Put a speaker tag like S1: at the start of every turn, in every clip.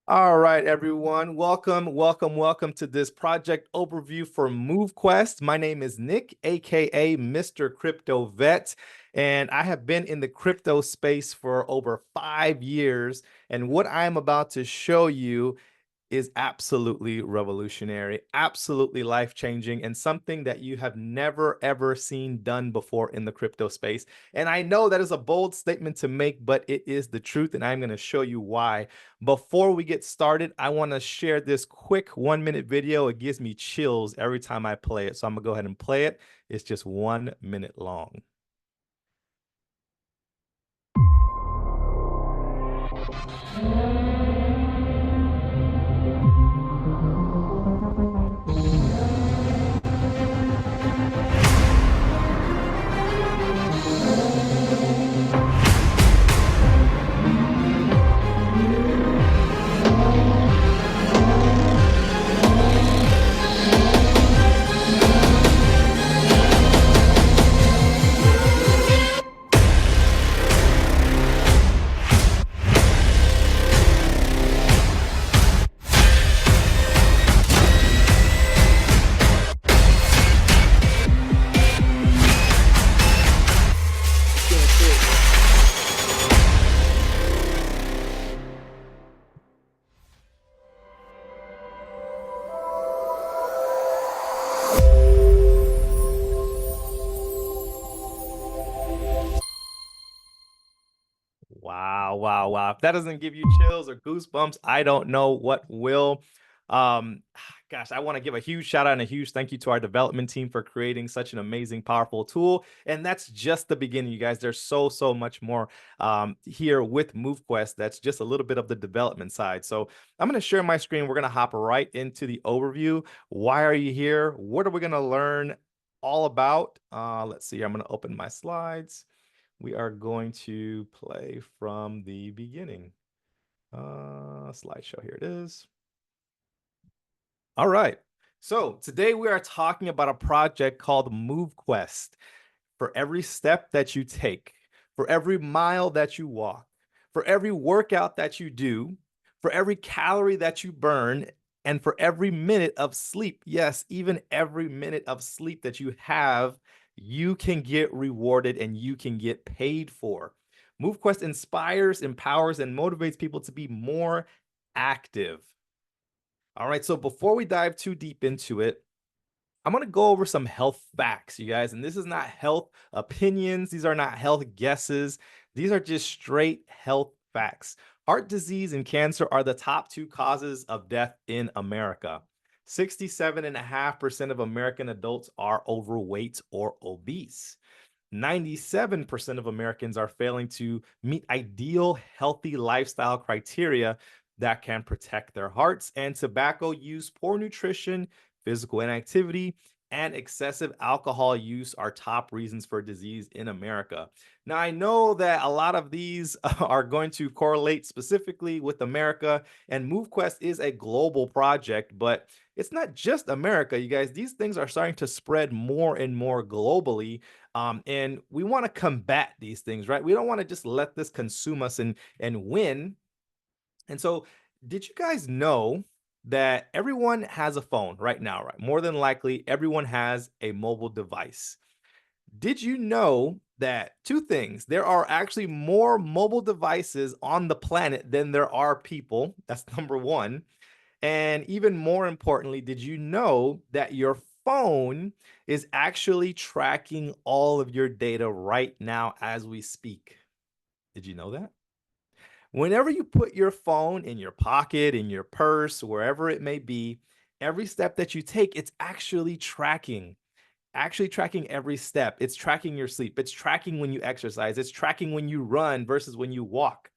S1: All right, everyone. Welcome to this project overview for MoveQuest. My name is Nick, aka Mr. Crypto Vet, and I have been in the crypto space for over 5 years. And what I am about to show you is absolutely revolutionary, absolutely life-changing, and something that you have never ever seen done before in the crypto space. And I know that is a bold statement to make, but it is the truth, and I'm going to show you why. Before we get started, I want to share this quick 1 minute video. It gives me chills every time I play it. So I'm going to go ahead and play it. It's just 1 minute long. Wow. If that doesn't give you chills or goosebumps, I don't know what will. Um, Gosh, I want to give a huge shout out and a huge thank you to our development team for creating such an amazing, powerful tool. And that's just the beginning, you guys. There's so much more here with MoveQuest. That's just a little bit of the development side. So I'm going to share my screen. We're going to hop right into the overview. Why are you here? What are we going to learn all about? Let's see. I'm going to open my slides. We are going to play from the beginning. Slideshow, here it is. All right. So today we are talking about a project called MoveQuest. For every step that you take, for every mile that you walk, for every workout that you do, for every calorie that you burn, and for every minute of sleep, yes, even every minute of sleep that you have, you can get rewarded and you can get paid for. MoveQuest inspires, empowers, and motivates people to be more active. All right, so before we dive too deep into it, I'm going to go over some health facts, you guys. And this is not health opinions. These are not health guesses. These are just straight health facts. Heart disease and cancer are the top two causes of death in America. 67.5% of American adults are overweight or obese. 97% of Americans are failing to meet ideal healthy lifestyle criteria that can protect their hearts, and tobacco use, poor nutrition, physical inactivity, and excessive alcohol use are top reasons for disease in America. Now, I know that a lot of these are going to correlate specifically with America, and MoveQuest is a global project, but it's not just America, you guys. These things are starting to spread more and more globally. And we want to combat these things, right? We don't want to just let this consume us and win. And so, did you guys know that everyone has a phone right now, right? More than likely, everyone has a mobile device. Did you know that two things? There are actually more mobile devices on the planet than there are people. That's number one. And even more importantly, did you know that your phone is actually tracking all of your data right now as we speak? Did you know that? Whenever you put your phone in your pocket, in your purse, wherever it may be, every step that you take, it's actually tracking every step. It's tracking your sleep. It's tracking when you exercise. It's tracking when you run versus when you walk.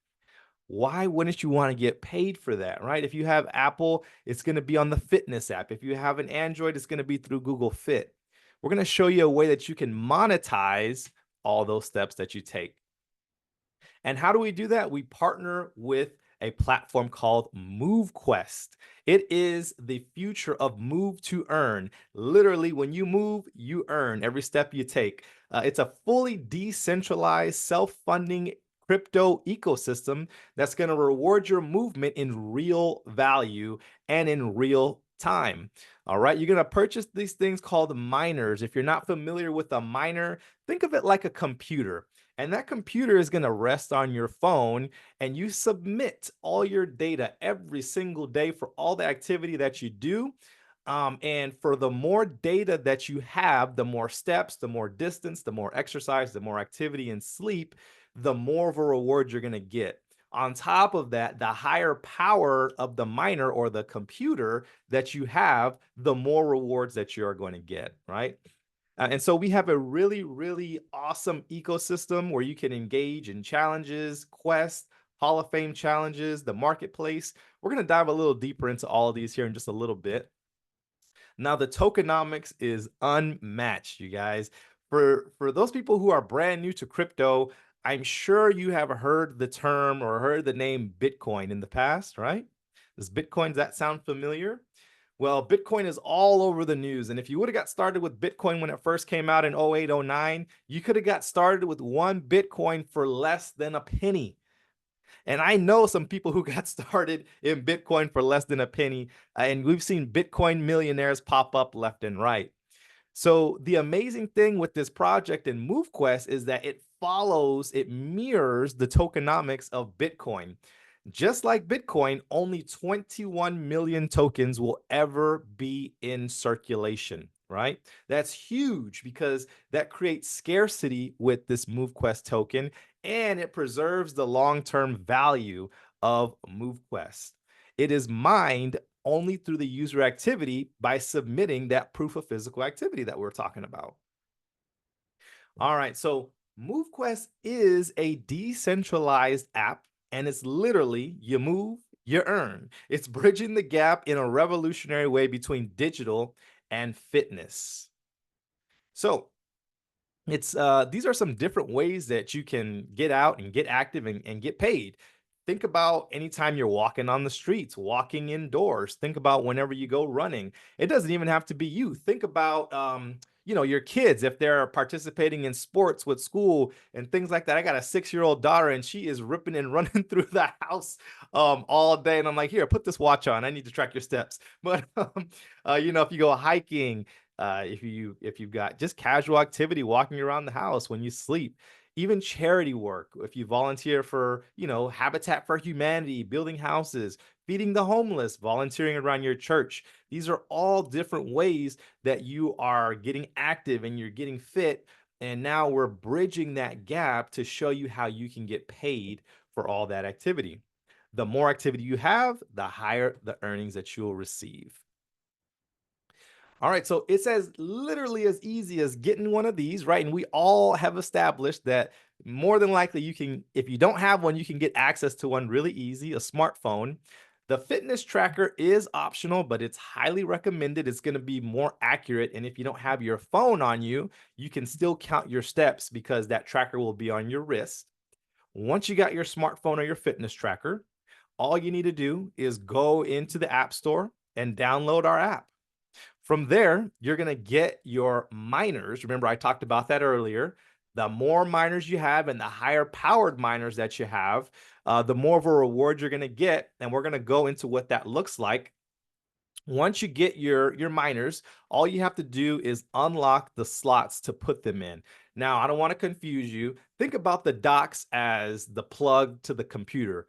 S1: Why wouldn't you want to get paid for that, right? If you have Apple, it's going to be on the fitness app. If you have an Android, it's going to be through Google Fit. We're going to show you a way that you can monetize all those steps that you take. And how do we do that? We partner with a platform called MoveQuest. It is the future of move to earn. Literally, when you move, you earn every step you take. It's a fully decentralized, self-funding crypto ecosystem that's going to reward your movement in real value and in real time. All right, you're going to purchase these things called miners. If you're not familiar with a miner, think of it like a computer. And that computer is going to rest on your phone, and you submit all your data every single day for all the activity that you do. And for the more data that you have, the more steps, the more distance, the more exercise, the more activity and sleep, the more of a reward you're going to get. On top of that, the higher power of the miner or the computer that you have, the more rewards that you are going to get, right? And so we have a really, really awesome ecosystem where you can engage in challenges, quests, Hall of Fame challenges, the marketplace. We're going to dive a little deeper into all of these here in just a little bit. Now, the tokenomics is unmatched, you guys. For those people who are brand new to crypto, I'm sure you have heard the term or heard the name Bitcoin in the past, right? Does that sound familiar? Well, Bitcoin is all over the news. And if you would have got started with Bitcoin when it first came out in 08, 09, you could have got started with one Bitcoin for less than a penny. And I know some people who got started in Bitcoin for less than a penny, and we've seen Bitcoin millionaires pop up left and right. So the amazing thing with this project in MoveQuest is that it mirrors the tokenomics of Bitcoin. Just like Bitcoin, only 21 million tokens will ever be in circulation, right? That's huge because that creates scarcity with this MoveQuest token, and it preserves the long-term value of MoveQuest. It is mined only through the user activity by submitting that proof of physical activity that we're talking about. All right, so MoveQuest is a decentralized app, and it's literally you move, you earn. It's bridging the gap in a revolutionary way between digital and fitness. So it's these are some different ways that you can get out and get active and get paid. Think about anytime you're walking on the streets, walking indoors. Think about whenever you go running. It doesn't even have to be you. Think about your kids if they're participating in sports with school and things like that. I got a 6-year-old daughter, and she is ripping and running through the house all day, and I'm like, here, put this watch on. I need to track your steps. But if you go hiking, if you've got just casual activity walking around the house when you sleep, even charity work, if you volunteer for Habitat for Humanity, building houses, feeding the homeless, volunteering around your church, these are all different ways that you are getting active and you're getting fit. And now we're bridging that gap to show you how you can get paid for all that activity. The more activity you have, the higher the earnings that you'll receive. All right, so it's as literally as easy as getting one of these, right? And we all have established that more than likely you can, if you don't have one, you can get access to one really easy, a smartphone. The fitness tracker is optional, but it's highly recommended. It's going to be more accurate. And if you don't have your phone on you, you can still count your steps because that tracker will be on your wrist. Once you got your smartphone or your fitness tracker, all you need to do is go into the App Store and download our app. From there, you're going to get your miners. Remember, I talked about that earlier. The more miners you have and the higher powered miners that you have, the more of a reward you're going to get. And we're going to go into what that looks like. Once you get your miners, all you have to do is unlock the slots to put them in. Now, I don't want to confuse you. Think about the docks as the plug to the computer.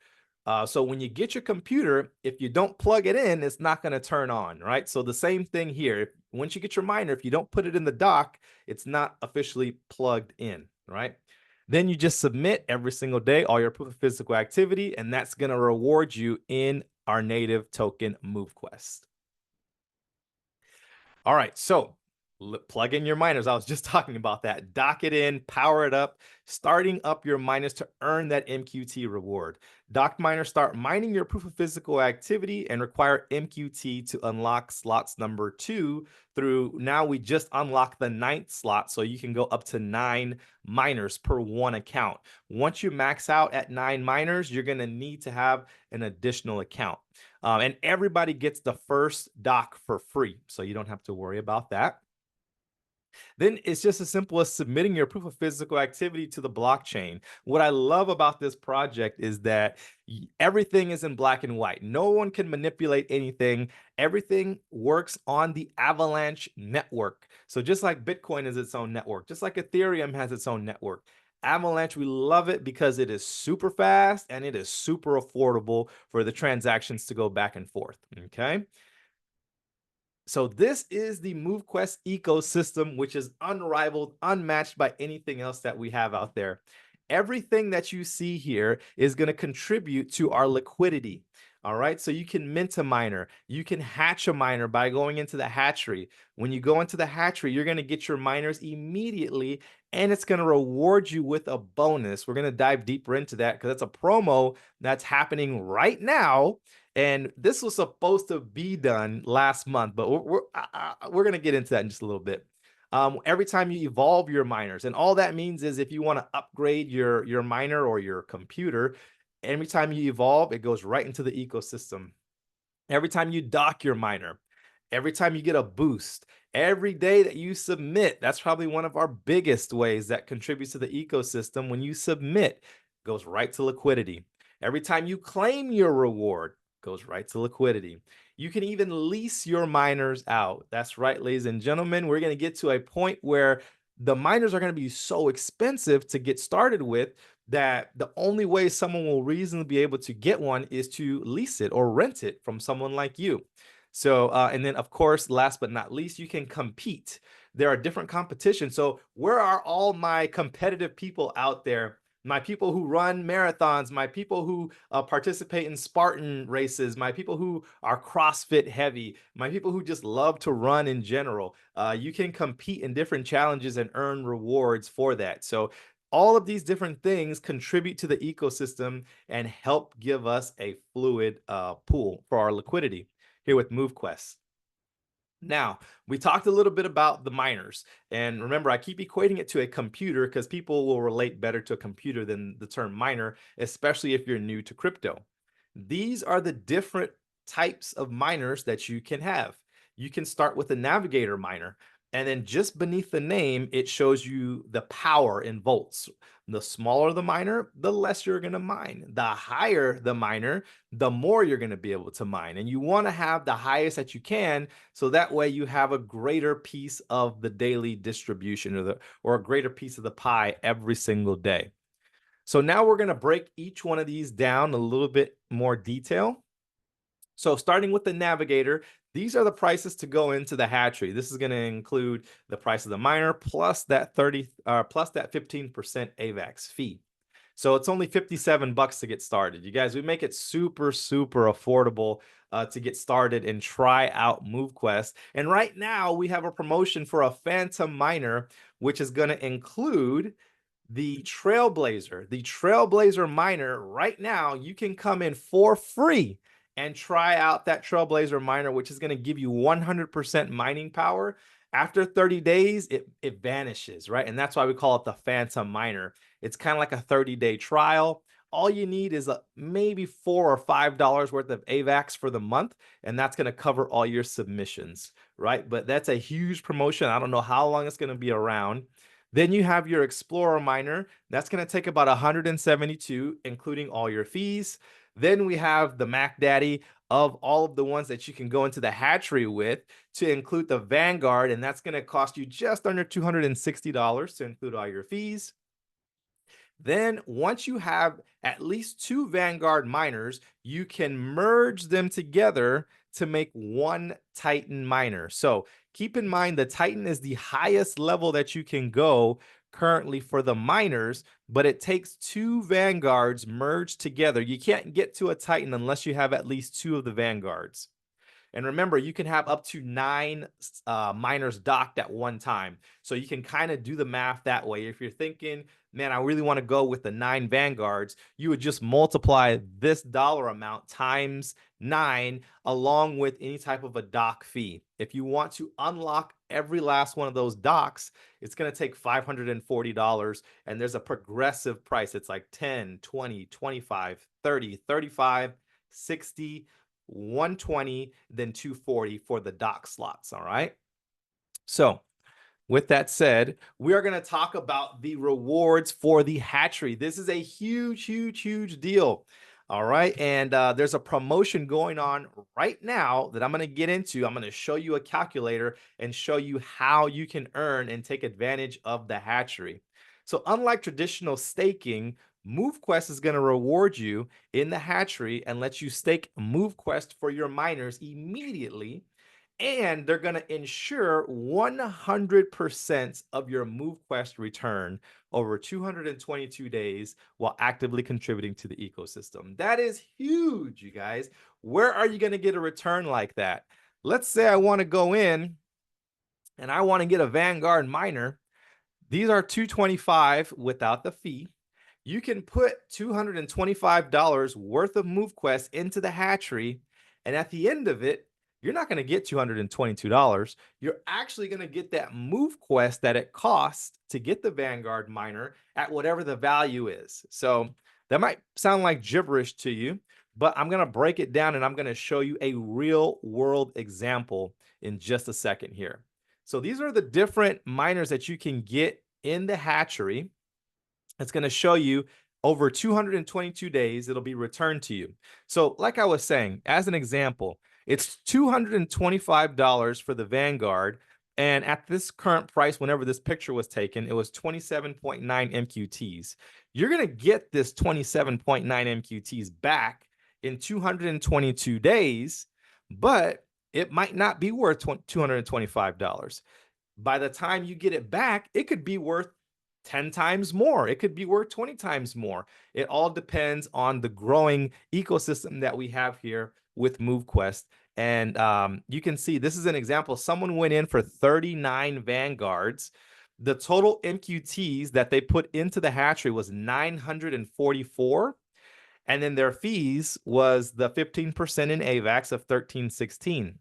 S1: So when you get your computer, if you don't plug it in, it's not going to turn on, right? So the same thing here. Once you get your miner, if you don't put it in the dock, it's not officially plugged in, right? Then you just submit every single day all your proof of physical activity, and that's going to reward you in our native token MoveQuest. All right, so plug in your miners. I was just talking about that. Dock it in, power it up, starting up your miners to earn that MQT reward. Docked miners start mining your proof of physical activity and require MQT to unlock slots number 2 through now we just unlocked the 9th slot, so you can go up to 9 miners per one account. Once you max out at 9 miners, you're going to need to have an additional account. And everybody gets the first dock for free, so you don't have to worry about that. Then it's just as simple as submitting your proof of physical activity to the blockchain. What I love about this project is that everything is in black and white. No one can manipulate anything. Everything works on the Avalanche network. So just like Bitcoin is its own network, just like Ethereum has its own network. Avalanche, we love it because it is super fast and it is super affordable for the transactions to go back and forth. Okay. So this is the MoveQuest ecosystem, which is unrivaled, unmatched by anything else that we have out there. Everything that you see here is going to contribute to our liquidity. All right, so you can mint a miner, you can hatch a miner by going into the hatchery. When you go into the hatchery, you're going to get your miners immediately, and it's going to reward you with a bonus. We're going to dive deeper into that because that's a promo that's happening right now, and this was supposed to be done last month, but we're going to get into that in just a little bit. Every time you evolve your miners, and all that means is if you want to upgrade your miner or your computer, every time you evolve, it goes right into the ecosystem. Every time you dock your miner, every time you get a boost, every day that you submit, that's probably one of our biggest ways that contributes to the ecosystem. When you submit, goes right to liquidity. Every time you claim your reward, goes right to liquidity. You can even lease your miners out. That's right, ladies and gentlemen. We're going to get to a point where the miners are going to be so expensive to get started with that the only way someone will reasonably be able to get one is to lease it or rent it from someone like you. So, and then of course, last but not least, you can compete. There are different competitions. So where are all my competitive people out there? My people who run marathons, my people who participate in Spartan races, my people who are CrossFit heavy, my people who just love to run in general. You can compete in different challenges and earn rewards for that. So all of these different things contribute to the ecosystem and help give us a fluid pool for our liquidity here with MoveQuest. Now, we talked a little bit about the miners. And remember, I keep equating it to a computer because people will relate better to a computer than the term miner, especially if you're new to crypto. These are the different types of miners that you can have. You can start with a Navigator miner. And then just beneath the name, it shows you the power in volts. The smaller the miner, the less you're going to mine. The higher the miner, the more you're going to be able to mine. And you want to have the highest that you can, so that way you have a greater piece of the daily distribution or a greater piece of the pie every single day. So now we're going to break each one of these down a little bit more detail. So starting with the Navigator, these are the prices to go into the hatchery. This is going to include the price of the miner plus that 15% AVAX fee. So it's only 57 bucks to get started. You guys, we make it super, super affordable to get started and try out MoveQuest. And right now we have a promotion for a Phantom miner, which is going to include the Trailblazer. The Trailblazer miner right now, you can come in for free and try out that Trailblazer miner, which is going to give you 100% mining power. After 30 days, it vanishes, right? And that's why we call it the Phantom miner. It's kind of like a 30-day trial. All you need is maybe $4 or $5 worth of AVAX for the month, and that's going to cover all your submissions, right? But that's a huge promotion. I don't know how long it's going to be around. Then you have your Explorer miner. That's going to take about 172, including all your fees. Then we have the Mac Daddy of all of the ones that you can go into the hatchery with, to include the Vanguard, and that's going to cost you just under $260 to include all your fees. Then once you have at least 2 Vanguard miners, you can merge them together to make one Titan miner. So keep in mind the Titan is the highest level that you can go currently for the miners, but it takes 2 Vanguards merged together. You can't get to a Titan unless you have at least 2 of the Vanguards. And remember, you can have up to 9 miners docked at one time. So you can kind of do the math that way. If you're thinking, man, I really want to go with the 9 Vanguards, you would just multiply this dollar amount times 9 along with any type of a dock fee. If you want to unlock every last one of those docks, it's going to take $540. And there's a progressive price. It's like 10, 20, 25, 30, 35, 60, 120, then 240 for the dock slots. All right. So With that said, we are going to talk about the rewards for the hatchery. This is a huge, huge, huge deal. All right. And there's a promotion going on right now that I'm going to get into. I'm going to show you a calculator and show you how you can earn and take advantage of the hatchery. So unlike traditional staking, MoveQuest is going to reward you in the hatchery and let you stake MoveQuest for your miners immediately, and they're going to ensure 100% of your MoveQuest return over 222 days while actively contributing to the ecosystem. That is huge, you guys. Where are you going to get a return like that? Let's say I want to go in and I want to get a Vanguard miner. These are 225 without the fee. You can put $225 worth of MoveQuest into the hatchery, and at the end of it, you're not going to get $222. You're actually going to get that MoveQuest that it costs to get the Vanguard miner at whatever the value is. So that might sound like gibberish to you, but I'm going to break it down and I'm going to show you a real world example in just a second here. So these are the different miners that you can get in the hatchery. It's going to show you over 222 days, it'll be returned to you. So like I was saying, as an example, it's $225 for the Vanguard. And at this current price, whenever this picture was taken, it was 27.9 MQTs. You're going to get this 27.9 MQTs back in 222 days, but it might not be worth $225. By the time you get it back, it could be worth 10 times more. It could be worth 20 times more. It all depends on the growing ecosystem that we have here with MoveQuest. And you can see this is an example. Someone went in for 39 Vanguards. The total MQTs that they put into the hatchery was 944. And then their fees was the 15% in AVAX of 1316.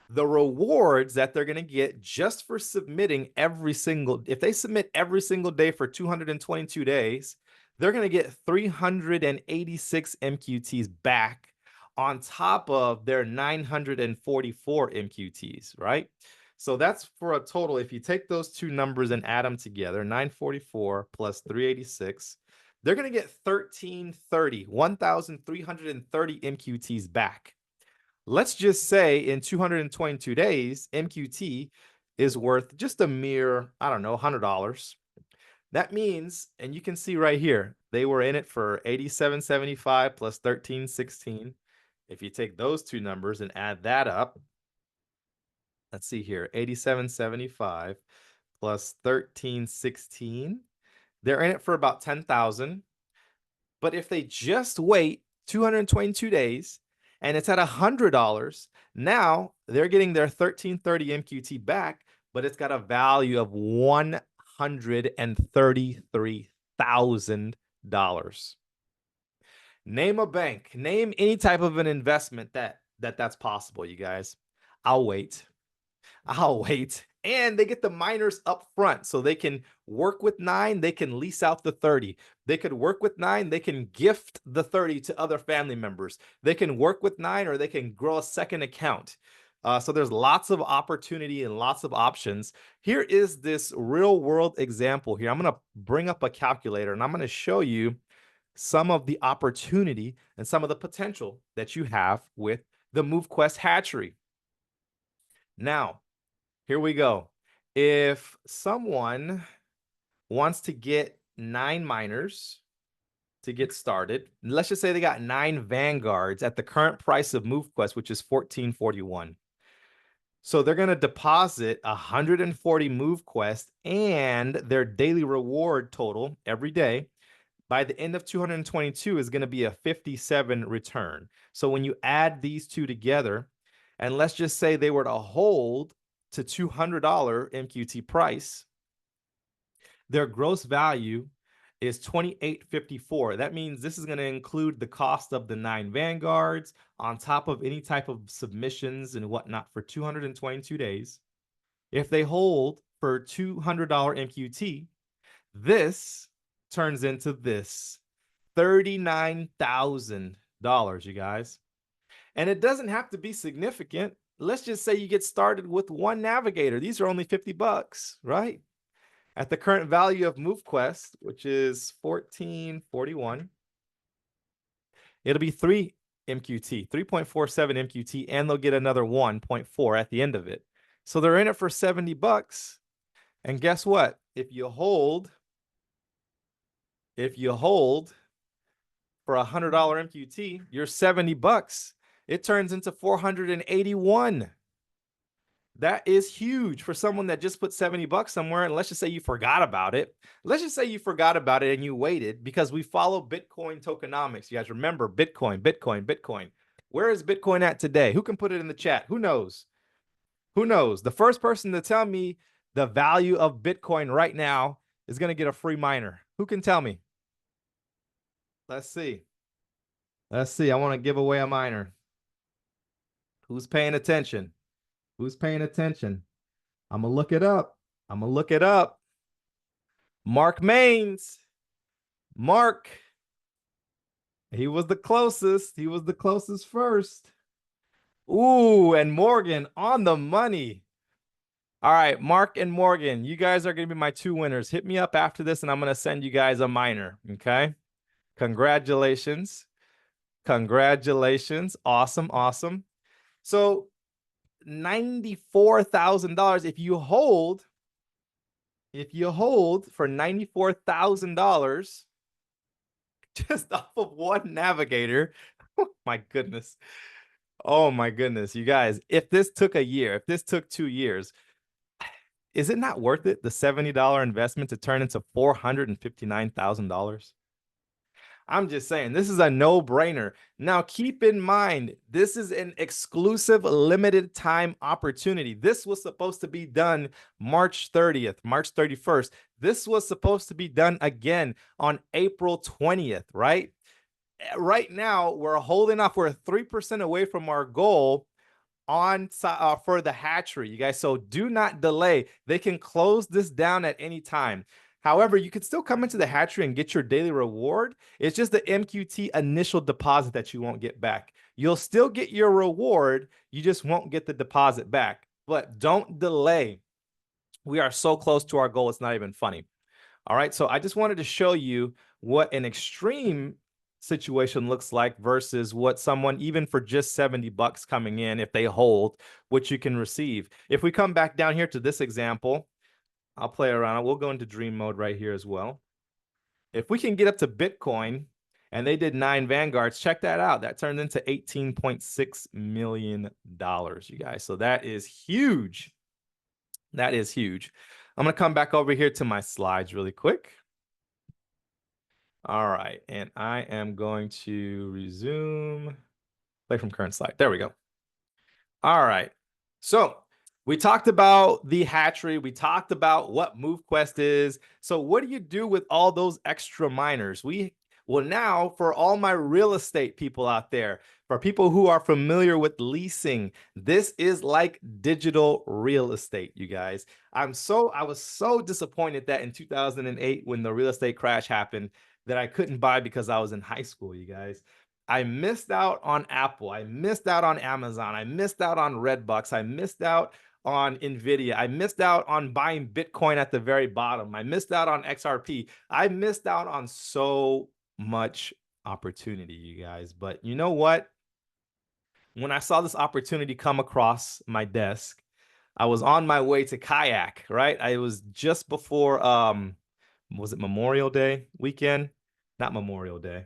S1: The rewards that they're going to get just for submitting if they submit every single day for 222 days, they're going to get 386 MQTs back on top of their 944 MQTs, right? So that's for a total. If you take those two numbers and add them together, 944 plus 386, they're going to get 1,330 MQTs back. Let's just say in 222 days, MQT is worth just a mere, I don't know, $100. That means, and you can see right here, they were in it for 87.75 plus 13.16. If you take those two numbers and add that up, let's see here, 87.75 plus 13.16, they're in it for about 10,000. But if they just wait 222 days, and it's at $100, now they're getting their 1330 MQT back, but it's got a value of $133,000. Name a bank, name any type of an investment that's possible, you guys. I'll wait. And they get the miners up front, so they can work with 9, they can lease out the 30. They could work with 9, they can gift the 30 to other family members. They can work with 9, or they can grow a second account. So there's lots of opportunity and lots of options. Here is this real world example here. I'm going to bring up a calculator and I'm going to show you some of the opportunity and some of the potential that you have with the MoveQuest hatchery. Now, here we go. If someone wants to get 9 miners to get started, let's just say they got 9 Vanguards at the current price of MoveQuest, which is $14.41. So they're going to deposit 140 MoveQuest and their daily reward total every day by the end of 222 is going to be a 57 return. So when you add these two together, and let's just say they were to hold to $200 MQT price, their gross value is $28.54. That means this is going to include the cost of the 9 Vanguards on top of any type of submissions and whatnot for 222 days. If they hold for $200 MQT, this turns into this $39,000, you guys. And it doesn't have to be significant. let's just say you get started with one Navigator. These are only 50 bucks, right? At the current value of MoveQuest, which is 1441, it'll be 3 MQT, 3.47 MQT, and they'll get another 1.4 at the end of it. So they're in it for 70 bucks. And guess what? If you hold for $100 MQT, you're 70 bucks. It turns into 481. That is huge for someone that just put 70 bucks somewhere. And let's just say you forgot about it. Let's just say you forgot about it and you waited, because we follow Bitcoin tokenomics. You guys remember Bitcoin, Bitcoin, Bitcoin. Where is Bitcoin at today? Who can put it in the chat? Who knows? Who knows? The first person to tell me the value of Bitcoin right now is going to get a free miner. Who can tell me? Let's see. Let's see. I want to give away a miner. Who's paying attention? Who's paying attention? I'm going to look it up. I'm going to look it up. Mark Maines. Mark. He was the closest. He was the closest first. Ooh, and Morgan on the money. All right, Mark and Morgan, you guys are going to be my two winners. Hit me up after this, and I'm going to send you guys a miner, okay? Congratulations. Congratulations. Awesome, awesome. So $94,000 if you hold for $94,000 just off of one Navigator. Oh my goodness. Oh my goodness, you guys, if this took a year, if this took 2 years, is it not worth it, the $70 investment, to turn into $459,000? I'm just saying, this is a no-brainer. Now, keep in mind, this is an exclusive limited time opportunity. This was supposed to be done March 30th, March 31st. This was supposed to be done again on April 20th, right? Right now, we're holding off. We're 3% away from our goal on for the hatchery, you guys. So do not delay. They can close this down at any time. However, you could still come into the hatchery and get your daily reward. It's just the MQT initial deposit that you won't get back. You'll still get your reward. You just won't get the deposit back. But don't delay. We are so close to our goal. It's not even funny. All right. So I just wanted to show you what an extreme situation looks like versus what someone, even for just 70 bucks coming in, if they hold, what you can receive. If we come back down here to this example, I'll play around. We'll go into dream mode right here as well. If we can get up to Bitcoin, and they did 9 Vanguards, check that out. That turned into $18.6 million, you guys. So that is huge. That is huge. I'm going to come back over here to my slides really quick. All right, and I am going to resume, play from current slide. There we go. All right, so we talked about the hatchery. We talked about what MoveQuest is. So what do you do with all those extra miners? Well, now for all my real estate people out there, for people who are familiar with leasing, this is like digital real estate, you guys. I was so disappointed that in 2008, when the real estate crash happened, that I couldn't buy because I was in high school, you guys. I missed out on Apple. I missed out on Amazon. I missed out on Redbox. I missed out on Nvidia. I missed out on buying Bitcoin at the very bottom. I missed out on XRP. I missed out on so much opportunity, you guys. But you know what? When I saw this opportunity come across my desk, I was on my way to kayak, right? I was just before, was it Memorial Day weekend? Not Memorial Day.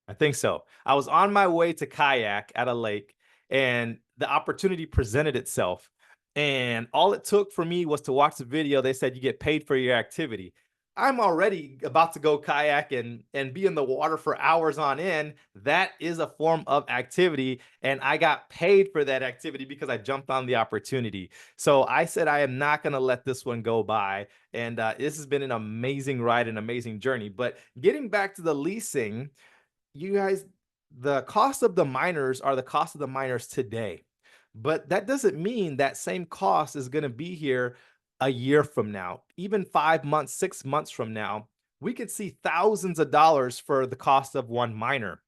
S1: I think so. I was on my way to kayak at a lake, and the opportunity presented itself. And all it took for me was to watch the video. They said you get paid for your activity. I'm already about to go kayak and be in the water for hours on end. That is a form of activity, and I got paid for that activity because I jumped on the opportunity. So I said I am not going to let this one go by, and this has been an amazing ride, an amazing journey. But getting back to the leasing, you guys, the cost of the miners are the cost of the miners today. But that doesn't mean that same cost is going to be here a year from now, even 5 months, 6 months from now. We could see thousands of dollars for the cost of one miner.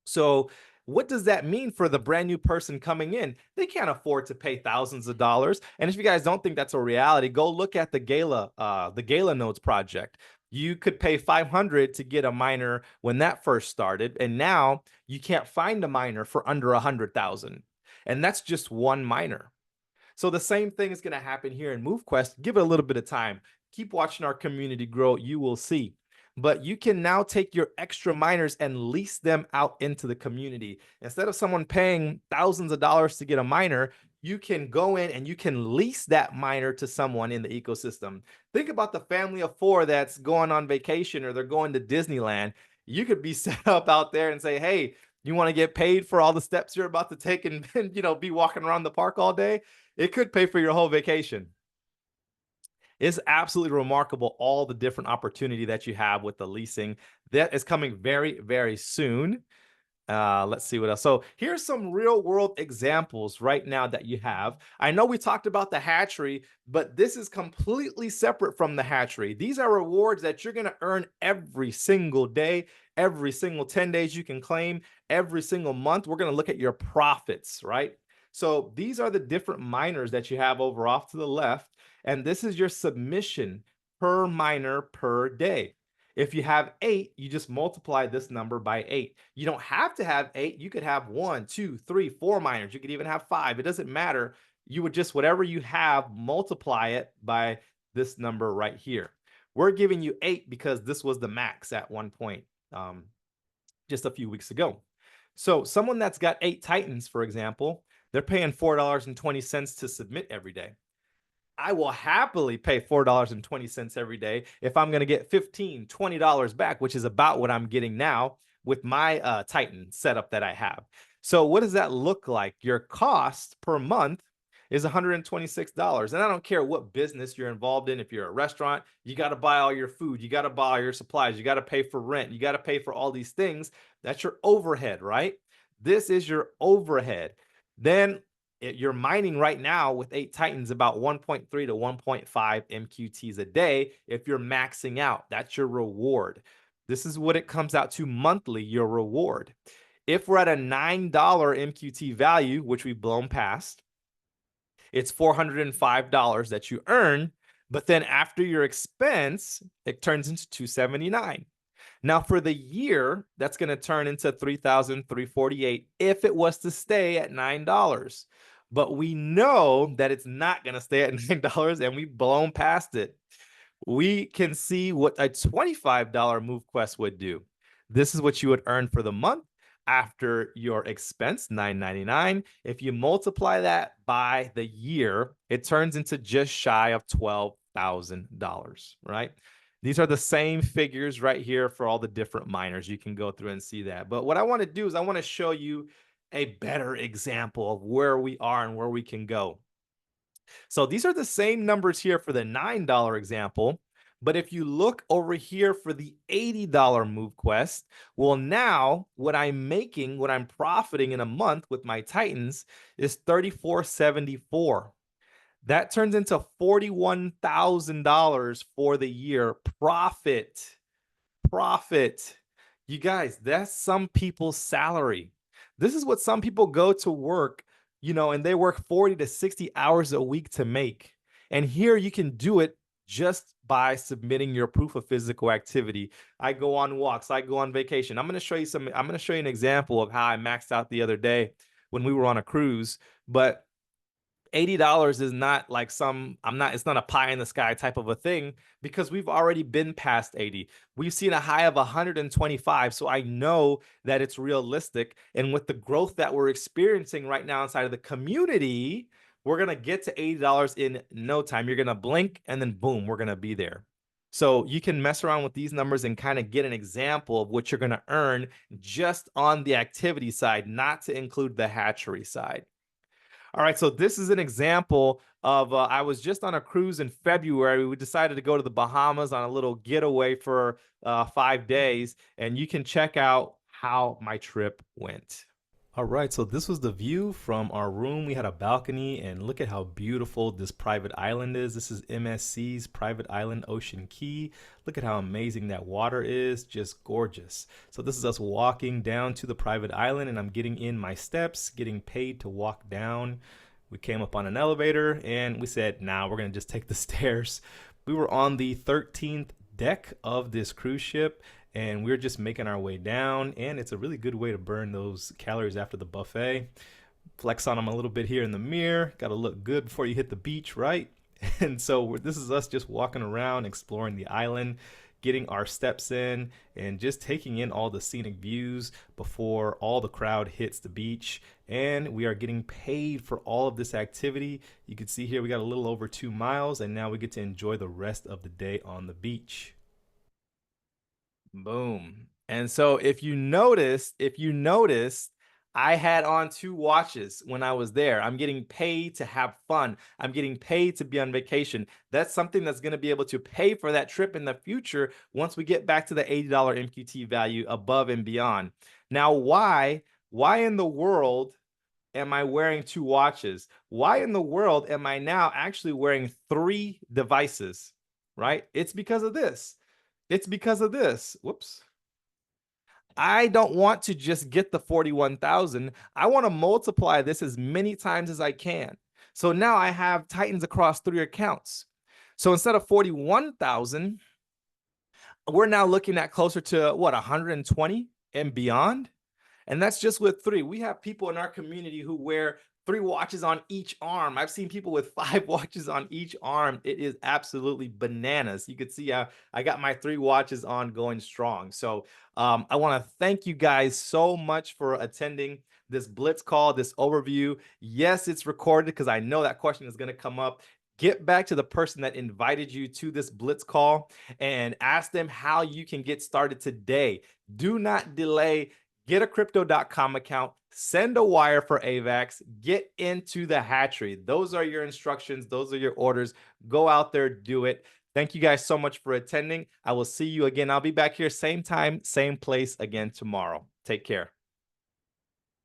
S1: So What does that mean for the brand new person coming in? They can't afford to pay thousands of dollars. And if you guys don't think that's a reality, go look at the Gala Nodes project. You could pay 500 to get a miner when that first started, and now you can't find a miner for under 100,000. And that's just one miner. So the same thing is going to happen here in MoveQuest. Give it a little bit of time. Keep watching our community grow. You will see. But you can now take your extra miners and lease them out into the community. Instead of someone paying thousands of dollars to get a miner, you can go in and you can lease that miner to someone in the ecosystem. Think about the family of four that's going on vacation or they're going to Disneyland. You could be set up out there and say, hey, you want to get paid for all the steps you're about to take and be walking around the park all day? It could pay for your whole vacation. It's absolutely remarkable, all the different opportunity that you have with the leasing. That is coming very, very soon. Let's see what else. So here's some real world examples right now that you have. I know we talked about the hatchery, but this is completely separate from the hatchery. These are rewards that you're going to earn every single day, every single 10 days you can claim, every single month. We're going to look at your profits, right? So these are the different miners that you have over off to the left. And this is your submission per miner per day. If you have 8, you just multiply this number by 8. You don't have to have 8. You could have 1, 2, 3, 4 miners. You could even have 5. It doesn't matter. You would just, whatever you have, multiply it by this number right here. We're giving you 8 because this was the max at one point just a few weeks ago. So someone that's got 8 Titans, for example, they're paying $4.20 to submit every day. I will happily pay $4.20 every day if I'm going to get $15, $20 back, which is about what I'm getting now with my Titan setup that I have. So what does that look like? Your cost per month is $126. And I don't care what business you're involved in. If you're a restaurant, you got to buy all your food. You got to buy all your supplies. You got to pay for rent. You got to pay for all these things. That's your overhead, right? This is your overhead. Then you're mining right now with 8 Titans about 1.3 to 1.5 MQTs a day. If you're maxing out, that's your reward. This is what it comes out to monthly, your reward. If we're at a $9 MQT value, which we've blown past, it's $405 that you earn. But then after your expense, it turns into $279. Now for the year, that's going to turn into $3,348 if it was to stay at $9. But we know that it's not going to stay at $9 and we've blown past it. We can see what a $25 MoveQuest would do. This is what you would earn for the month after your expense, $9.99. If you multiply that by the year, it turns into just shy of $12,000, right? These are the same figures right here for all the different miners. You can go through and see that. But what I want to do is I want to show you a better example of where we are and where we can go. So these are the same numbers here for the $9 example. But if you look over here for the $80 MoveQuest, well, now what I'm making, what I'm profiting in a month with my Titans is $34.74. That turns into $41,000 for the year profit. Profit. You guys, that's some people's salary. This is what some people go to work, and they work 40 to 60 hours a week to make. And here you can do it just by submitting your proof of physical activity. I go on walks, I go on vacation. I'm going to show you an example of how I maxed out the other day when we were on a cruise, but $80 is not like it's not a pie in the sky type of a thing because we've already been past 80. We've seen a high of 125. So I know that it's realistic. And with the growth that we're experiencing right now inside of the community, we're going to get to $80 in no time. You're going to blink and then boom, we're going to be there. So you can mess around with these numbers and kind of get an example of what you're going to earn just on the activity side, not to include the hatchery side. All right, so this is an example of I was just on a cruise in February. We decided to go to the Bahamas on a little getaway for 5 days, and you can check out how my trip went. All right, so this was the view from our room. We had a balcony, and look at how beautiful this private island is. This is MSC's private island, Ocean Key. Look at how amazing that water is, just gorgeous. So this is us walking down to the private island, and I'm getting in my steps, getting paid to walk down. We came up on an elevator, and we said, nah, we're gonna just take the stairs. We were on the 13th deck of this cruise ship, and we're just making our way down, and it's a really good way to burn those calories after the buffet. Flex on them a little bit here in the mirror. Got to look good before you hit the beach, right? And so this is us just walking around, exploring the island, getting our steps in, and just taking in all the scenic views before all the crowd hits the beach. And we are getting paid for all of this activity. You can see here we got a little over 2 miles, and now we get to enjoy the rest of the day on the beach. Boom. And so if you noticed, I had on 2 watches when I was there. I'm getting paid to have fun. I'm getting paid to be on vacation. That's something that's going to be able to pay for that trip in the future once we get back to the $80 MQT value above and beyond. Now, why in the world am I wearing 2 watches? Why in the world am I now actually wearing 3 devices, right? It's because of this. It's because of this. Whoops. I don't want to just get the 41,000. I want to multiply this as many times as I can. So now I have Titans across 3 accounts. So instead of 41,000, we're now looking at closer to what, 120 and beyond? And that's just with 3. We have people in our community who wear 3 watches on each arm. I've seen people with 5 watches on each arm. It is absolutely bananas. You could see I got my 3 watches on going strong. So I want to thank you guys so much for attending this Blitz call, this overview. Yes, it's recorded because I know that question is going to come up. Get back to the person that invited you to this Blitz call and ask them how you can get started today. Do not delay. Get a crypto.com account, send a wire for AVAX, get into the hatchery. Those are your instructions. Those are your orders. Go out there, do it. Thank you guys so much for attending. I will see you again. I'll be back here same time, same place again tomorrow. Take care.